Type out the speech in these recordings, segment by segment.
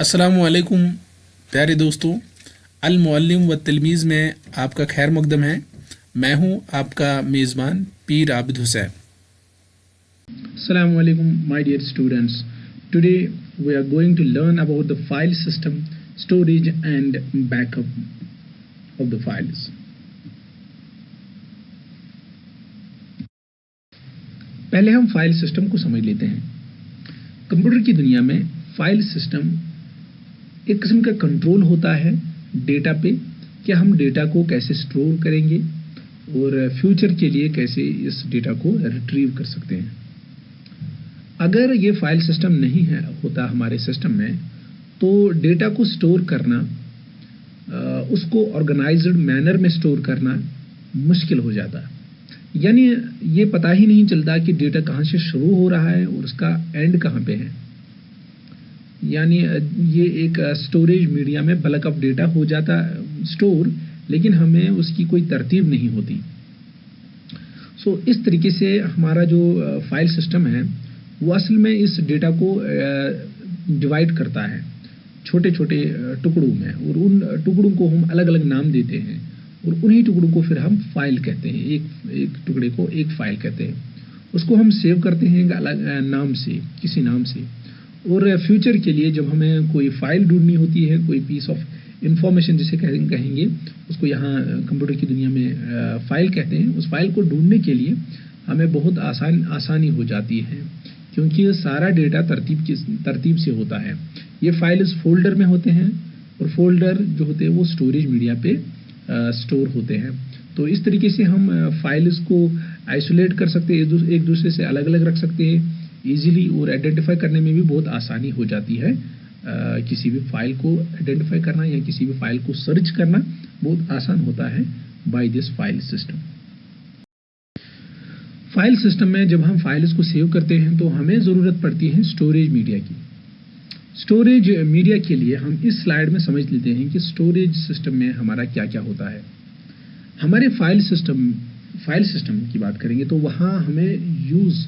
अस्सलामुअलैकुम प्यारे दोस्तों, अल मुअल्लिम व तिलमीज़ में आपका खैर मकदम है। मैं हूं आपका मेज़बान पीर Abid Hussain. Assalamualaikum my dear students. Today we are going to learn about the file system, storage and backup of the files. पहले हम फाइल सिस्टम को समझ लेते हैं। कंप्यूटर की दुनिया में फाइल सिस्टम एक किस्म का कंट्रोल होता है डेटा पे कि हम डेटा को कैसे स्टोर करेंगे और फ्यूचर के लिए कैसे इस डेटा को रिट्रीव कर सकते हैं। अगर ये फाइल सिस्टम नहीं है होता हमारे सिस्टम में तो डेटा को स्टोर करना, उसको ऑर्गेनाइज्ड मैनर में स्टोर करना मुश्किल हो जाता। यानी ये पता ही नहीं चलता कि डेटा कहाँ से शुरू हो रहा है और उसका एंड कहाँ पे है। यानी ये एक स्टोरेज मीडिया में बल्क ऑफ डेटा हो जाता स्टोर, लेकिन हमें उसकी कोई तरतीब नहीं होती। इस तरीके से हमारा जो फाइल सिस्टम है वो असल में इस डेटा को डिवाइड करता है छोटे छोटे टुकड़ों में, और उन टुकड़ों को हम अलग अलग नाम देते हैं और उन्हीं टुकड़ों को फिर हम फाइल कहते हैं। एक टुकड़े को एक फाइल कहते हैं। उसको हम सेव करते हैं अलग नाम से, किसी नाम से। और फ्यूचर के लिए जब हमें कोई फाइल ढूंढनी होती है, कोई पीस ऑफ इंफॉर्मेशन जिसे कहेंगे, उसको यहाँ कंप्यूटर की दुनिया में फाइल कहते हैं। उस फाइल को ढूंढने के लिए हमें बहुत आसानी हो जाती है, क्योंकि सारा डेटा तरतीब से होता है। ये फाइल इस फोल्डर में होते हैं और फोल्डर जो होते हैं वो स्टोरेज मीडिया पे स्टोर होते हैं। तो इस तरीके से हम फाइल्स को आइसोलेट कर सकते हैं, एक दूसरे से अलग अलग रख सकते हैं इजीली, और आइडेंटिफाई करने में भी बहुत आसानी हो जाती है। किसी भी फाइल को आइडेंटिफाई करना या किसी भी फाइल को सर्च करना बहुत आसान होता है by this file system. File system में जब हम फाइल्स को सेव करते हैं तो हमें ज़रूरत पड़ती है स्टोरेज मीडिया की। स्टोरेज मीडिया के लिए हम इस स्लाइड में समझ लेते हैं कि स्टोरेज सिस्टम में हमारा क्या क्या होता है। हमारे फाइल सिस्टम की बात करेंगे तो वहाँ हमें यूज़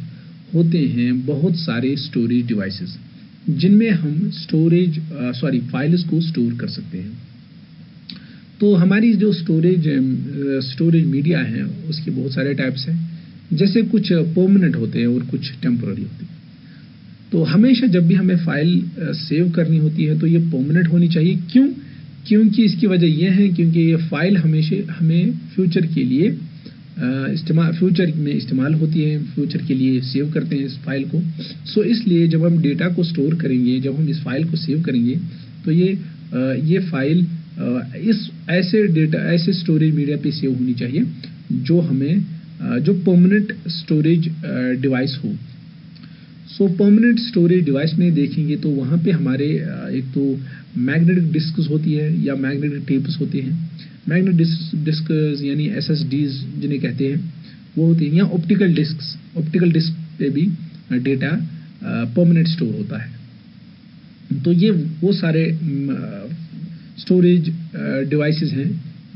होते हैं बहुत सारे स्टोरेज डिवाइसेस जिनमें हम फाइल्स को स्टोर कर सकते हैं। तो हमारी जो स्टोरेज मीडिया है उसके बहुत सारे टाइप्स हैं। जैसे कुछ परमानेंट होते हैं और कुछ टेम्पररी होते हैं। तो हमेशा जब भी हमें फाइल सेव करनी होती है तो ये परमानेंट होनी चाहिए। क्योंकि इसकी वजह यह है क्योंकि ये फाइल हमेशा हमें फ्यूचर के लिए फ्यूचर में इस्तेमाल होती है, फ्यूचर के लिए सेव करते हैं इस फाइल को। इसलिए जब हम डेटा को स्टोर करेंगे, जब हम इस फाइल को सेव करेंगे तो ये फाइल ऐसे स्टोरेज मीडिया पे सेव होनी चाहिए जो परमानेंट स्टोरेज डिवाइस हो। परमानेंट स्टोरेज डिवाइस में देखेंगे तो वहाँ पे हमारे एक तो मैग्नेटिक डिस्क्स होती है या मैग्नेटिक टेप्स होते हैं। मैग्नेटिक डिस्क्स यानी SSDs जिन्हें कहते हैं वो होती हैं, या ऑप्टिकल डिस्क पे भी डेटा परमानेंट स्टोर होता है। तो ये वो सारे स्टोरेज डिवाइसेस हैं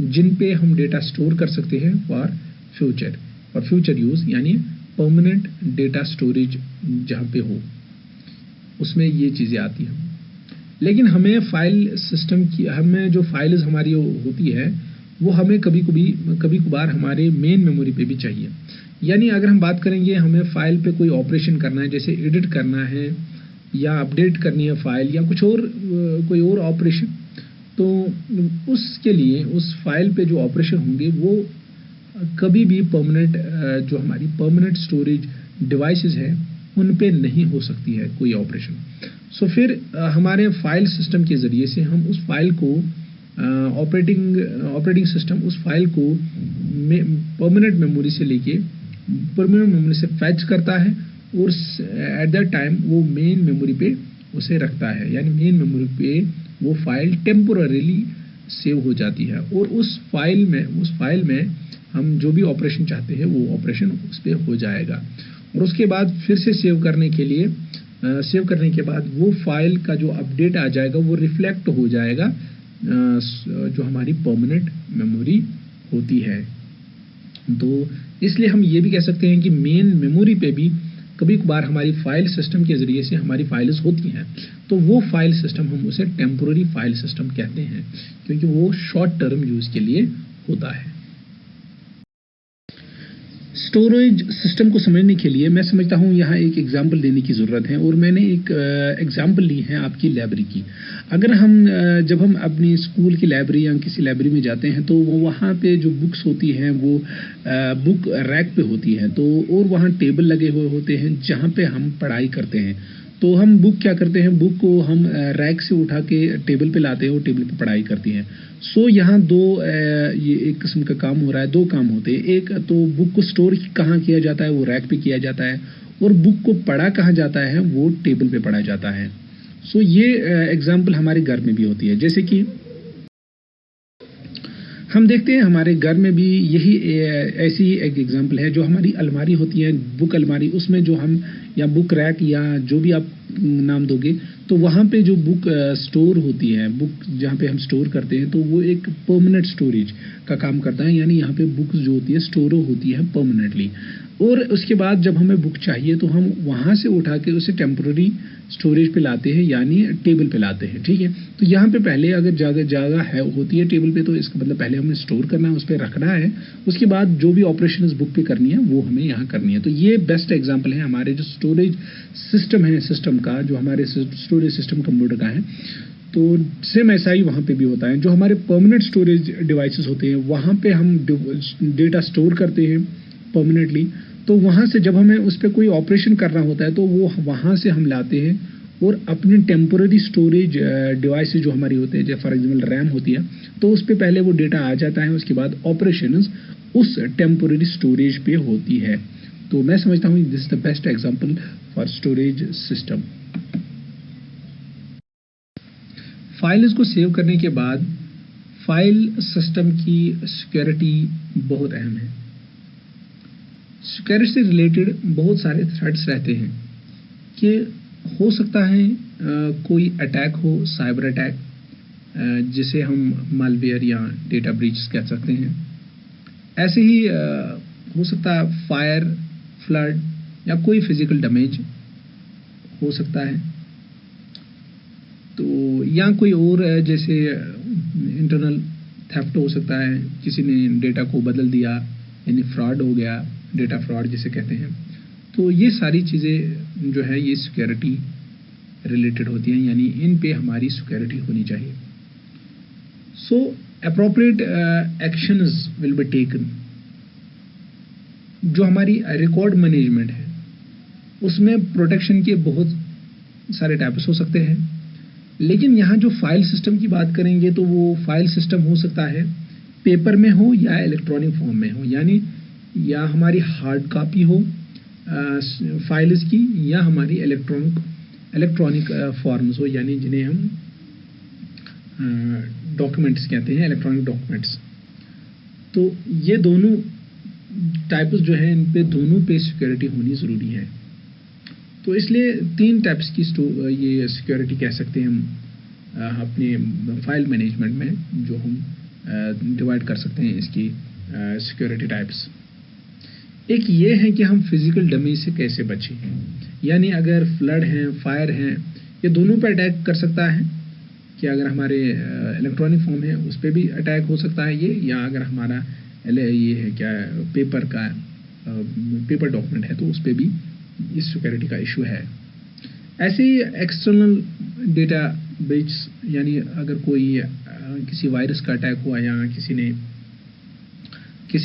जिन पे हम डेटा स्टोर कर सकते हैं फॉर फ्यूचर यूज़, यानी परमानेंट डेटा स्टोरेज जहाँ पे हो उसमें ये चीज़ें आती हैं। लेकिन हमें हमें जो फाइल्स हमारी होती है वो हमें कभी कभार हमारे मेन मेमोरी पे भी चाहिए। यानी अगर हम बात करेंगे हमें फाइल पे कोई ऑपरेशन करना है, जैसे एडिट करना है या अपडेट करनी है फाइल या कोई और ऑपरेशन, तो उसके लिए उस फाइल पे जो ऑपरेशन होंगे वो कभी भी जो हमारी परमानेंट स्टोरेज डिवाइसेस हैं उन पे नहीं हो सकती है कोई ऑपरेशन। फिर हमारे फाइल सिस्टम के ज़रिए से हम उस फाइल को ऑपरेटिंग सिस्टम उस फाइल को परमानेंट मेमोरी से फैच करता है और एट दैट टाइम वो मेन मेमोरी पे उसे रखता है। यानी मेन मेमोरी पे वो फाइल टेम्पोररीली सेव हो जाती है और उस फाइल में हम जो भी ऑपरेशन चाहते हैं वो ऑपरेशन उस पर हो जाएगा। और उसके बाद फिर से सेव करने के बाद वो फाइल का जो अपडेट आ जाएगा वो रिफ्लेक्ट हो जाएगा जो हमारी परमानेंट मेमोरी होती है। तो इसलिए हम ये भी कह सकते हैं कि मेन मेमोरी पे भी कभी कभार हमारी फाइल सिस्टम के ज़रिए से हमारी फाइल्स होती हैं, तो वो फाइल सिस्टम हम उसे टेम्पोररी फाइल सिस्टम कहते हैं, क्योंकि वो शॉर्ट टर्म यूज़ के लिए होता है। स्टोरेज सिस्टम को समझने के लिए मैं समझता हूँ यहाँ एक एग्जाम्पल देने की ज़रूरत है, और मैंने एक एग्जाम्पल ली है आपकी लाइब्रेरी की। अगर जब हम अपनी स्कूल की लाइब्रेरी या किसी लाइब्रेरी में जाते हैं, तो वो वहाँ पे जो बुक्स होती हैं वो बुक रैक पे होती हैं, तो और वहाँ टेबल लगे हुए होते हैं जहाँ पे हम पढ़ाई करते हैं। तो हम बुक क्या करते हैं, बुक को हम रैक से उठा के टेबल पे लाते हैं और टेबल पे पढ़ाई करती हैं। सो यहाँ ये एक किस्म का काम हो रहा है, दो काम होते हैं। एक तो बुक को स्टोर कहाँ किया जाता है, वो रैक पे किया जाता है, और बुक को पढ़ा कहाँ जाता है, वो टेबल पे पढ़ा जाता है। सो ये एग्जाम्पल हमारे घर में भी होती है। जैसे कि हम देखते हैं हमारे घर में भी यही ऐसी एक एग्जाम्पल है। जो हमारी अलमारी होती है, बुक अलमारी, उसमें जो हम या बुक रैक या जो भी आप नाम दोगे, तो वहाँ पे जो बुक स्टोर होती है, बुक जहाँ पे हम स्टोर करते हैं, तो वो एक परमानेंट स्टोरेज का काम करता है। यानी यहाँ पे बुक्स जो होती है स्टोर होती है परमानेंटली, और उसके बाद जब हमें बुक चाहिए तो हम वहाँ से उठा के उसे टेम्पररी स्टोरेज पे लाते हैं, यानी टेबल पे लाते हैं। ठीक है, तो यहाँ पे पहले अगर जगह है होती है टेबल पे, तो इसका मतलब पहले हमें स्टोर करना है, उस पर रखना है, उसके बाद जो भी ऑपरेशन उस बुक पे करनी है वो हमें यहाँ करनी है। तो ये बेस्ट एग्जाम्पल है हमारे जो स्टोरेज सिस्टम है, सिस्टम का, जो हमारे स्टोरेज सिस्टम कंप्यूटर का है। तो सेम ऐसा ही वहाँ पे भी होता है। जो हमारे परमानेंट स्टोरेज डिवाइसेस होते हैं, वहाँ पे हम डेटा स्टोर करते हैं परमानेंटली। तो वहाँ से जब हमें उस पर कोई ऑपरेशन करना होता है, तो वो वहाँ से हम लाते हैं और अपनी टेम्पोररी स्टोरेज डिवाइसेस जो हमारी होते हैं, जैसे फॉर एग्जाम्पल रैम होती है, तो उस पर पहले वो डेटा आ जाता है, उसके बाद ऑपरेशन उस टेम्पोररी स्टोरेज पे होती है। तो मैं समझता हूँ this is the best example for storage system. Files को सेव करने के बाद फाइल सिस्टम की सिक्योरिटी बहुत अहम है। सिक्योरिटी से रिलेटेड बहुत सारे थ्रेट्स रहते हैं कि हो सकता है कोई अटैक हो, साइबर अटैक, जिसे हम मालवेयर या डेटा ब्रीच कह सकते हैं। ऐसे ही हो सकता है फायर, फ्लड या कोई फिजिकल डैमेज हो सकता है। तो या कोई और जैसे इंटरनल थेफ्ट हो सकता है, किसी ने डेटा को बदल दिया, यानी फ्रॉड हो गया, डेटा फ्रॉड जिसे कहते हैं। तो ये सारी चीज़ें जो है ये सिक्योरिटी रिलेटेड होती हैं, यानी इन पे हमारी सिक्योरिटी होनी चाहिए। So appropriate actions will be taken. जो हमारी रिकॉर्ड मैनेजमेंट है उसमें प्रोटेक्शन के बहुत सारे टाइप्स हो सकते हैं, लेकिन यहाँ जो फाइल सिस्टम की बात करेंगे तो वो फाइल सिस्टम हो सकता है पेपर में हो या इलेक्ट्रॉनिक फॉर्म में हो, यानी या हमारी हार्ड कॉपी हो फाइल्स की, या हमारी इलेक्ट्रॉनिक फॉर्म्स हो, यानी जिन्हें हम डॉक्यूमेंट्स कहते हैं, इलेक्ट्रॉनिक डॉक्यूमेंट्स। तो ये दोनों टाइप्स जो हैं, इन पे दोनों पे सिक्योरिटी होनी ज़रूरी है। तो इसलिए 3 टाइप्स की ये सिक्योरिटी कह सकते हैं हम अपने फाइल मैनेजमेंट में, जो हम डिवाइड कर सकते हैं इसकी सिक्योरिटी टाइप्स। एक ये है कि हम फिजिकल डैमेज से कैसे बचें, यानी अगर फ्लड हैं, फायर हैं, ये दोनों पे अटैक कर सकता है कि अगर हमारे इलेक्ट्रॉनिक फॉर्म है उस पर भी अटैक हो सकता है ये, या अगर हमारा ये है क्या पेपर डॉक्यूमेंट है तो उस पर भी इस सिक्योरिटी का इशू है। ऐसे ही एक्सटर्नल डेटा ब्रीच, यानी अगर कोई किसी वायरस का अटैक हुआ या किसी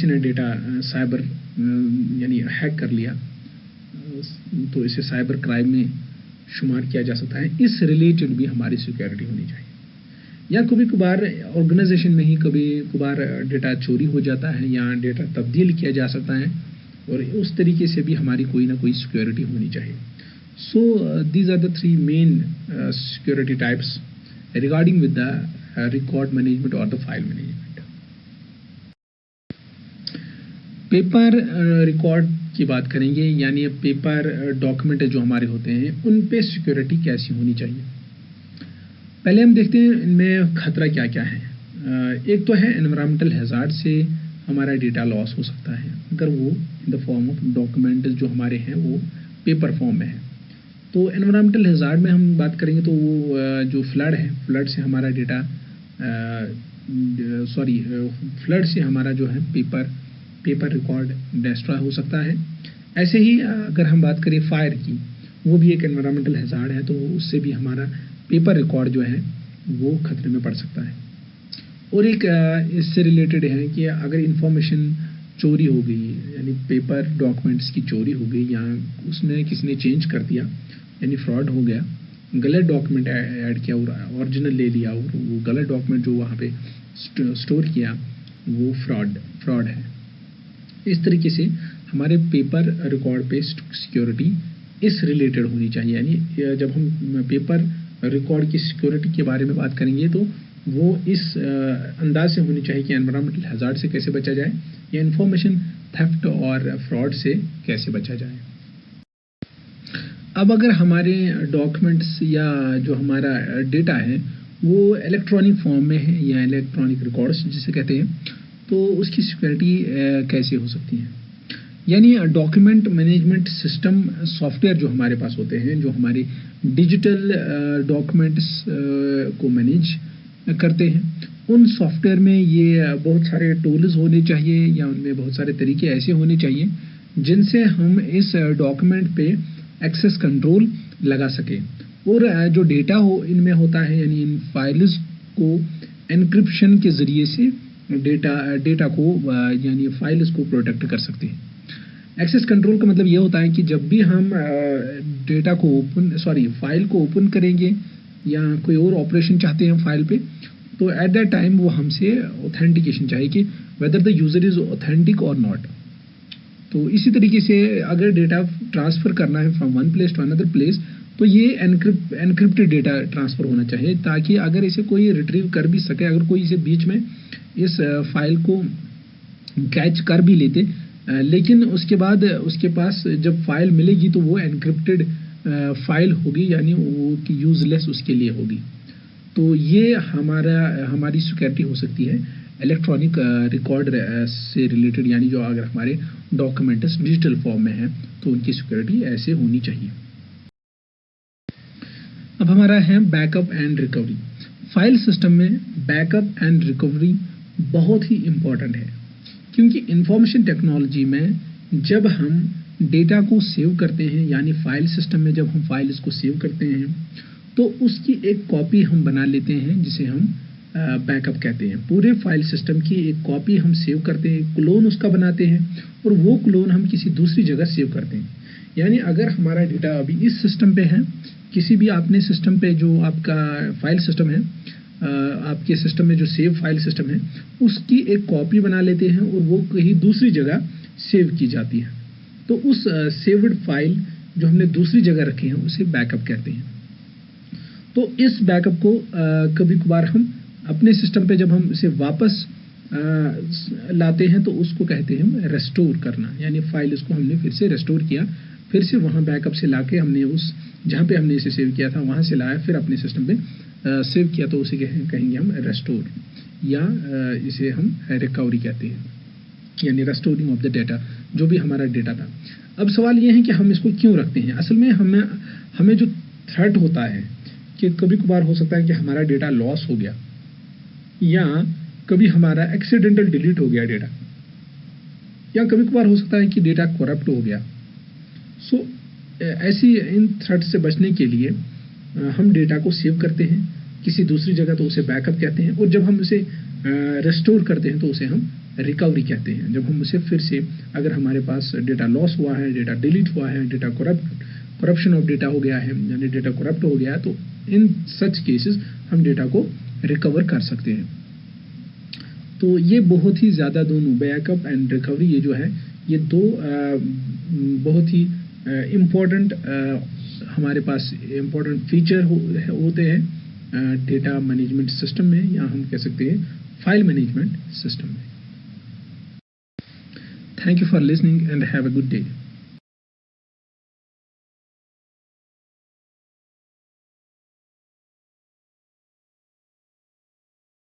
ने डेटा साइबर यानी हैक कर लिया, तो इसे साइबर क्राइम में शुमार किया जा सकता है। इस रिलेटेड भी हमारी सिक्योरिटी होनी चाहिए। या कभी कभार ऑर्गेनाइजेशन में ही कभी कभार डेटा चोरी हो जाता है या डेटा तब्दील किया जा सकता है, और उस तरीके से भी हमारी कोई ना कोई सिक्योरिटी होनी चाहिए। So these are the 3 main security types regarding with the record management और the file management. Paper record की बात करेंगे, यानी पेपर डॉक्यूमेंट जो हमारे होते हैं उन पे सिक्योरिटी कैसी होनी चाहिए। पहले हम देखते हैं इनमें खतरा क्या क्या है। एक तो है एनवायरमेंटल हैजार्ड से हमारा डेटा लॉस हो सकता है, अगर वो in the form of document जो हमारे हैं वो पेपर फॉर्म में है। तो एनवायरमेंटल हैजार्ड में हम बात करेंगे तो वो जो फ्लड है, फ्लड से हमारा डेटा फ्लड से हमारा जो है पेपर रिकॉर्ड डिस्ट्रॉय हो सकता है। ऐसे ही अगर हम बात करें फायर की, वो भी एक एनवायरमेंटल हैजार्ड है, तो उससे भी हमारा पेपर रिकॉर्ड जो है वो खतरे में पड़ सकता है। और एक इससे रिलेटेड है कि अगर इंफॉर्मेशन चोरी हो गई, यानी पेपर डॉक्यूमेंट्स की चोरी हो गई, या उसमें किसी ने चेंज कर दिया यानी फ्रॉड हो गया, गलत डॉक्यूमेंट ऐड किया और ओरिजिनल ले लिया, और वो गलत डॉक्यूमेंट जो वहाँ पे स्टोर किया वो फ्रॉड है। इस तरीके से हमारे पेपर रिकॉर्ड पे सिक्योरिटी इस रिलेटेड होनी चाहिए। यानी जब हम पेपर रिकॉर्ड की सिक्योरिटी के बारे में बात करेंगे तो वो इस अंदाज से होनी चाहिए कि एनवायरमेंटल हैजार्ड से कैसे बचा जाए, या इन्फॉर्मेशन थेफ्ट और फ्रॉड से कैसे बचा जाए। अब अगर हमारे डॉक्यूमेंट्स या जो हमारा डेटा है वो इलेक्ट्रॉनिक फॉर्म में है या इलेक्ट्रॉनिक रिकॉर्ड्स जिसे कहते हैं, तो उसकी सिक्योरिटी कैसे हो सकती है। यानी डॉक्यूमेंट मैनेजमेंट सिस्टम सॉफ्टवेयर जो हमारे पास होते हैं, जो हमारे डिजिटल डॉक्यूमेंट्स को मैनेज करते हैं, उन सॉफ्टवेयर में ये बहुत सारे टूल्स होने चाहिए, या उनमें बहुत सारे तरीके ऐसे होने चाहिए जिनसे हम इस डॉक्यूमेंट पे एक्सेस कंट्रोल लगा सकें। और जो डेटा हो इनमें होता है, यानी इन फाइल्स को एन्क्रिप्शन के ज़रिए से डेटा को यानी फाइल्स को प्रोटेक्ट कर सकते हैं। एक्सेस कंट्रोल का मतलब ये होता है कि जब भी हम डेटा को फाइल को ओपन करेंगे या कोई और ऑपरेशन चाहते हैं फाइल पे, तो एट दैट टाइम वो हमसे ऑथेंटिकेशन चाहिए कि whether the user is authentic और नॉट। तो इसी तरीके से अगर डेटा ट्रांसफ़र करना है from one place to another place, तो ये एनक्रिप्टेड डेटा ट्रांसफ़र होना चाहिए, ताकि अगर इसे कोई रिट्रीव कर भी सके, अगर कोई इसे बीच में इस फाइल को कैच कर भी लेते, लेकिन उसके बाद उसके पास जब फाइल मिलेगी तो वो एनक्रिप्टेड फाइल होगी, यानी वो यूजलेस उसके लिए होगी। तो ये हमारी सिक्योरिटी हो सकती है इलेक्ट्रॉनिक रिकॉर्ड से रिलेटेड, यानी जो अगर हमारे डॉक्यूमेंट्स डिजिटल फॉर्म में हैं तो उनकी सिक्योरिटी ऐसे होनी चाहिए। अब हमारा है backup and recovery. File system में बैकअप एंड रिकवरी बहुत ही इम्पॉर्टेंट है, क्योंकि इंफॉर्मेशन टेक्नोलॉजी में जब हम डेटा को सेव करते हैं, यानी फाइल सिस्टम में जब हम फाइल्स को सेव करते हैं, तो उसकी एक कॉपी हम बना लेते हैं जिसे हम बैकअप कहते हैं। पूरे फाइल सिस्टम की एक कॉपी हम सेव करते हैं, क्लोन उसका बनाते हैं, और वो क्लोन हम किसी दूसरी जगह सेव करते हैं। यानी अगर हमारा डेटा अभी इस सिस्टम पे है, किसी भी आपने सिस्टम पे जो आपका फाइल सिस्टम है, आपके सिस्टम में जो सेव फाइल सिस्टम है, उसकी एक कॉपी बना लेते हैं और वो कहीं दूसरी जगह सेव की जाती है। तो उस सेव्ड फाइल जो हमने दूसरी जगह रखे हैं उसे बैकअप कहते हैं। तो इस बैकअप को कभी कभार हम अपने सिस्टम पे जब हम इसे वापस लाते हैं तो उसको कहते हैं हम रेस्टोर करना, यानी फाइल इसको हमने फिर से रेस्टोर किया, फिर से वहाँ बैकअप से लाके हमने उस जहाँ पे हमने इसे सेव किया था वहाँ से लाया, फिर अपने सिस्टम पे सेव किया, तो उसे कहेंगे हम रेस्टोर, या इसे हम रिकवरी कहते हैं, यानी रेस्टोरिंग ऑफ द डेटा, जो भी हमारा डेटा था। अब सवाल ये है कि हम इसको क्यों रखते हैं। असल में हमें जो थ्रेट होता है कि कभी कभार हो सकता है कि हमारा डेटा लॉस हो गया, या कभी हमारा एक्सीडेंटल डिलीट हो गया डेटा, या कभी कभार हो सकता है कि डेटा करप्ट हो गया। सो ऐसी इन थ्रेट से बचने के लिए हम डेटा को सेव करते हैं किसी दूसरी जगह, तो उसे बैकअप कहते हैं, और जब हम उसे रेस्टोर करते हैं तो उसे हम रिकवरी कहते हैं। जब हम उसे फिर से, अगर हमारे पास डेटा लॉस हुआ है, डेटा डिलीट हुआ है, डेटा करप्शन ऑफ डेटा हो गया है, यानी डेटा करप्ट हो गया है, तो इन सच केसेस हम डेटा को रिकवर कर सकते हैं। तो ये बहुत ही ज़्यादा दोनों बैकअप एंड रिकवरी, ये जो है ये दो बहुत ही इम्पोर्टेंट हमारे पास इम्पोर्टेंट फीचर होते हैं डेटा मैनेजमेंट सिस्टम में, या हम कह सकते हैं फाइल मैनेजमेंट सिस्टम में। Thank you for listening and have a good day.